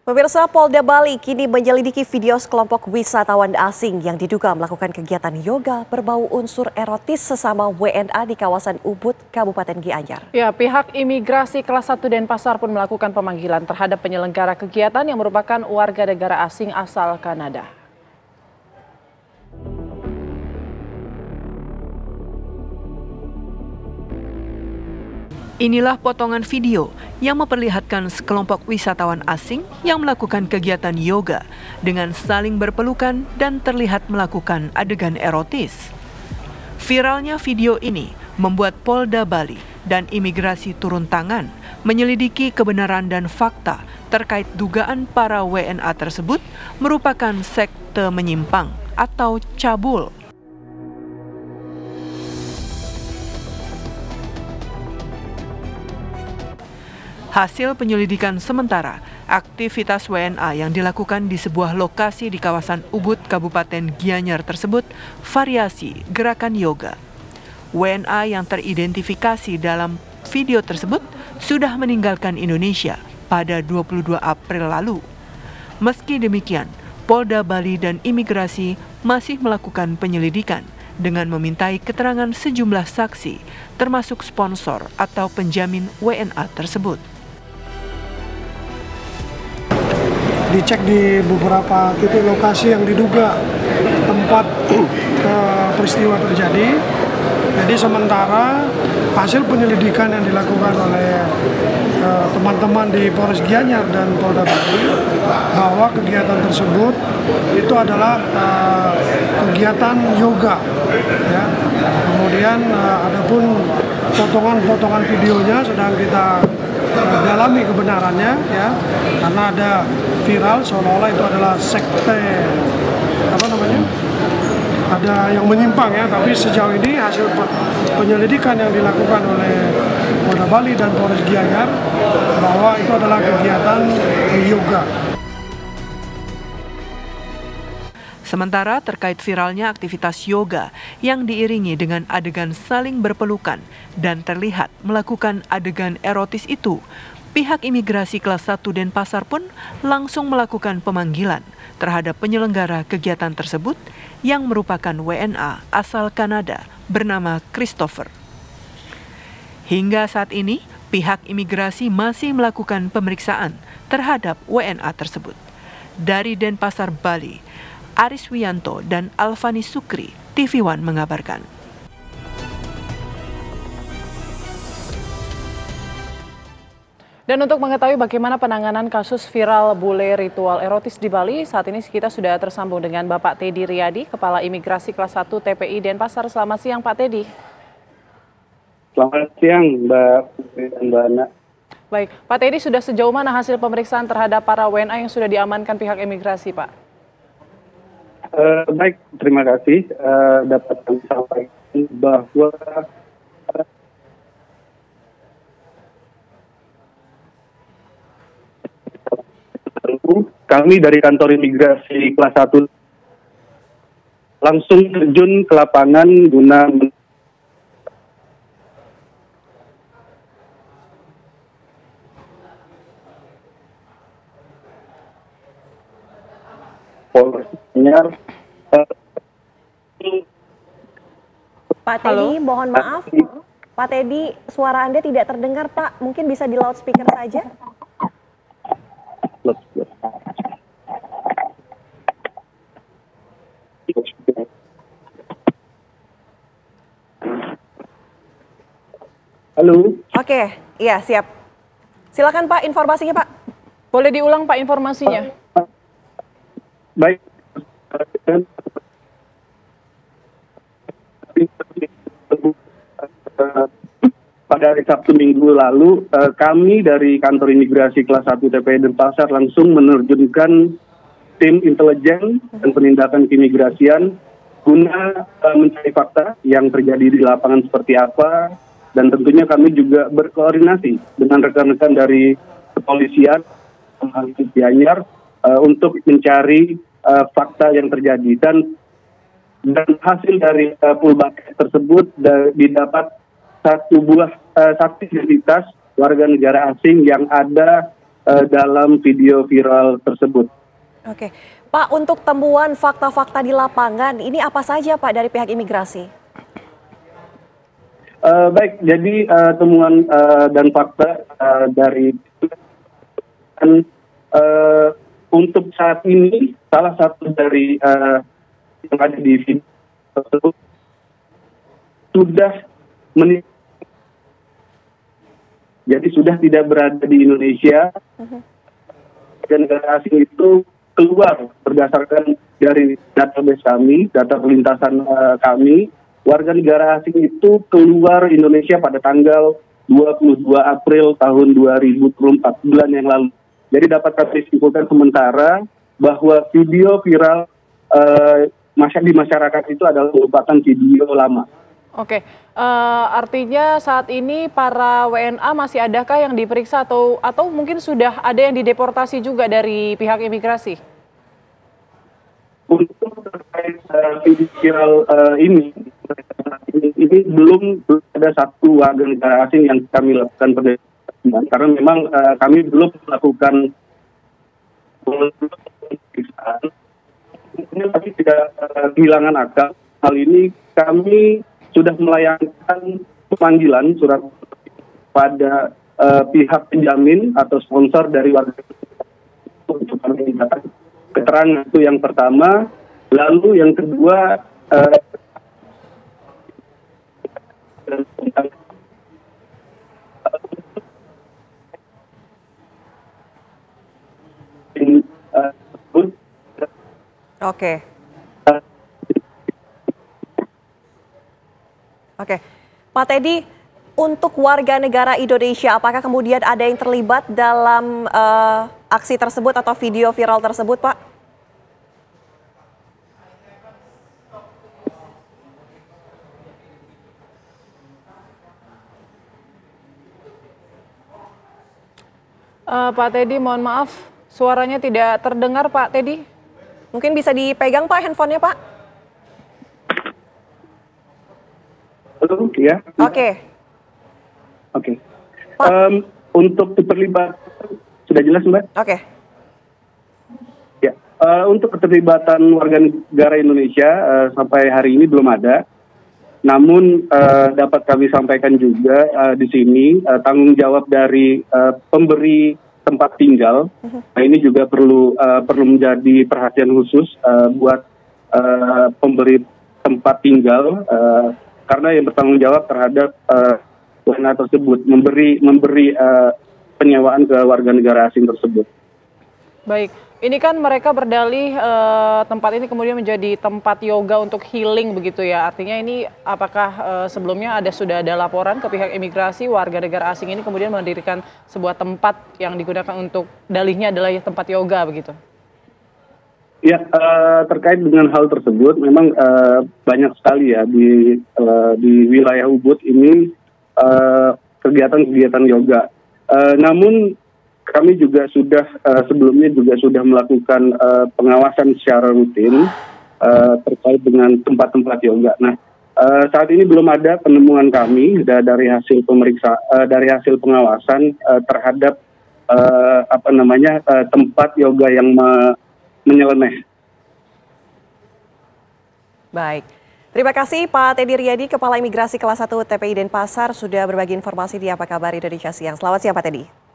Pemirsa, Polda Bali kini menyelidiki video sekelompok wisatawan asing yang diduga melakukan kegiatan yoga berbau unsur erotis sesama WNA di kawasan Ubud, Kabupaten Gianyar. Ya, pihak imigrasi kelas 1 Denpasar pun melakukan pemanggilan terhadap penyelenggara kegiatan yang merupakan warga negara asing asal Kanada. Inilah potongan video yang memperlihatkan sekelompok wisatawan asing yang melakukan kegiatan yoga dengan saling berpelukan dan terlihat melakukan adegan erotis. Viralnya video ini membuat Polda Bali dan imigrasi turun tangan menyelidiki kebenaran dan fakta terkait dugaan para WNA tersebut merupakan sekte menyimpang atau cabul. Hasil penyelidikan sementara, aktivitas WNA yang dilakukan di sebuah lokasi di kawasan Ubud, Kabupaten Gianyar tersebut variasi gerakan yoga. WNA yang teridentifikasi dalam video tersebut sudah meninggalkan Indonesia pada 22 April lalu. Meski demikian, Polda Bali dan imigrasi masih melakukan penyelidikan dengan memintai keterangan sejumlah saksi, termasuk sponsor atau penjamin WNA tersebut. Dicek di beberapa titik lokasi yang diduga tempat peristiwa terjadi. Jadi sementara hasil penyelidikan yang dilakukan oleh teman-teman di Polres Gianyar dan Polda Bali bahwa kegiatan tersebut itu adalah kegiatan yoga. Ya. Kemudian adapun potongan-potongan videonya sedang kita dalami kebenarannya, ya, karena ada viral seolah-olah itu adalah sekte ada yang menyimpang, ya, tapi sejauh ini hasil penyelidikan yang dilakukan oleh Polda Bali dan Polres Gianyar bahwa itu adalah kegiatan yoga. Sementara terkait viralnya aktivitas yoga yang diiringi dengan adegan saling berpelukan dan terlihat melakukan adegan erotis itu, pihak imigrasi kelas 1 Denpasar pun langsung melakukan pemanggilan terhadap penyelenggara kegiatan tersebut yang merupakan WNA asal Kanada bernama Christopher. Hingga saat ini, pihak imigrasi masih melakukan pemeriksaan terhadap WNA tersebut. Dari Denpasar, Bali, Aris Wiyanto dan Alfani Sukri, TV One mengabarkan. Dan untuk mengetahui bagaimana penanganan kasus viral bule ritual erotis di Bali, saat ini kita sudah tersambung dengan Bapak Teddy Riyadi, Kepala Imigrasi Kelas 1 TPI Denpasar. Selamat siang, Pak Teddy. Selamat siang, Mbak Ana. Baik, Pak Teddy, sudah sejauh mana hasil pemeriksaan terhadap para WNA yang sudah diamankan pihak imigrasi, Pak? Baik, terima kasih. Dapat kami sampaikan bahwa kami dari kantor imigrasi kelas 1 langsung terjun ke lapangan guna Pak Teddy, mohon maaf. Pak Teddy, suara Anda tidak terdengar, Pak. Mungkin bisa di loudspeaker saja. Halo. Oke, iya siap. Silakan Pak, informasinya Pak. Boleh diulang Pak informasinya? Baik. Pada hari Sabtu minggu lalu, kami dari kantor imigrasi kelas 1 TPI Denpasar langsung menerjunkan tim intelijen dan penindakan keimigrasian guna mencari fakta yang terjadi di lapangan seperti apa, dan tentunya kami juga berkoordinasi dengan rekan-rekan dari kepolisian Gianyar untuk mencari fakta yang terjadi, dan hasil dari pool bucket tersebut didapat satu buah identitas warga negara asing yang ada dalam video viral tersebut. Oke, Pak, untuk temuan fakta-fakta di lapangan, ini apa saja Pak dari pihak imigrasi? Baik, jadi temuan dan fakta dari untuk saat ini salah satu dari yang ada di video tersebut sudah jadi sudah tidak berada di Indonesia dan negara asing itu keluar berdasarkan dari database kami, data perlintasan kami. Warga negara asing itu keluar Indonesia pada tanggal 22 April tahun 2024, bulan yang lalu. Jadi dapat kami simpulkan sementara bahwa video viral di masyarakat itu adalah merupakan video lama. Oke, artinya saat ini para WNA masih adakah yang diperiksa atau mungkin sudah ada yang dideportasi juga dari pihak imigrasi? Untuk terkait video viral ini belum ada satu warga negara asing yang kami lakukan pemeriksaan karena memang kami belum melakukan pemeriksaan. Tapi tidak kehilangan akal. Hal ini kami sudah melayangkan pemanggilan surat pada pihak penjamin atau sponsor dari warga untuk meminta keterangan. Itu yang pertama. Lalu yang kedua Oke. Oke, Pak Teddy, untuk warga negara Indonesia, apakah kemudian ada yang terlibat dalam aksi tersebut atau video viral tersebut, Pak? Pak Teddy, mohon maaf, suaranya tidak terdengar, Pak Teddy. Mungkin bisa dipegang, Pak, handphonenya, Pak? Halo, ya. Oke. Untuk terlibat sudah jelas, Mbak? Oke. Ya, untuk keterlibatan warga negara Indonesia sampai hari ini belum ada. Namun dapat kami sampaikan juga di sini tanggung jawab dari pemberi tempat tinggal. Nah, ini juga perlu menjadi perhatian khusus buat pemberi tempat tinggal karena yang bertanggung jawab terhadap WNA tersebut memberi penyewaan ke warga negara asing tersebut. Baik, ini kan mereka berdalih tempat ini kemudian menjadi tempat yoga untuk healing begitu ya. Artinya ini apakah sebelumnya sudah ada laporan ke pihak imigrasi warga negara asing ini kemudian mendirikan sebuah tempat yang digunakan untuk dalihnya adalah tempat yoga begitu? Ya, terkait dengan hal tersebut memang banyak sekali ya di wilayah Ubud ini kegiatan-kegiatan yoga. Namun kami juga sudah sebelumnya juga sudah melakukan pengawasan secara rutin terkait dengan tempat-tempat yoga. Nah, saat ini belum ada penemuan kami dari hasil hasil pengawasan terhadap tempat yoga yang menyeleneh. Baik. Terima kasih Pak Teddy Riyadi, Kepala Imigrasi Kelas 1 TPI Denpasar sudah berbagi informasi di Apa Kabar Indonesia Siang. Selamat siang Pak Teddy.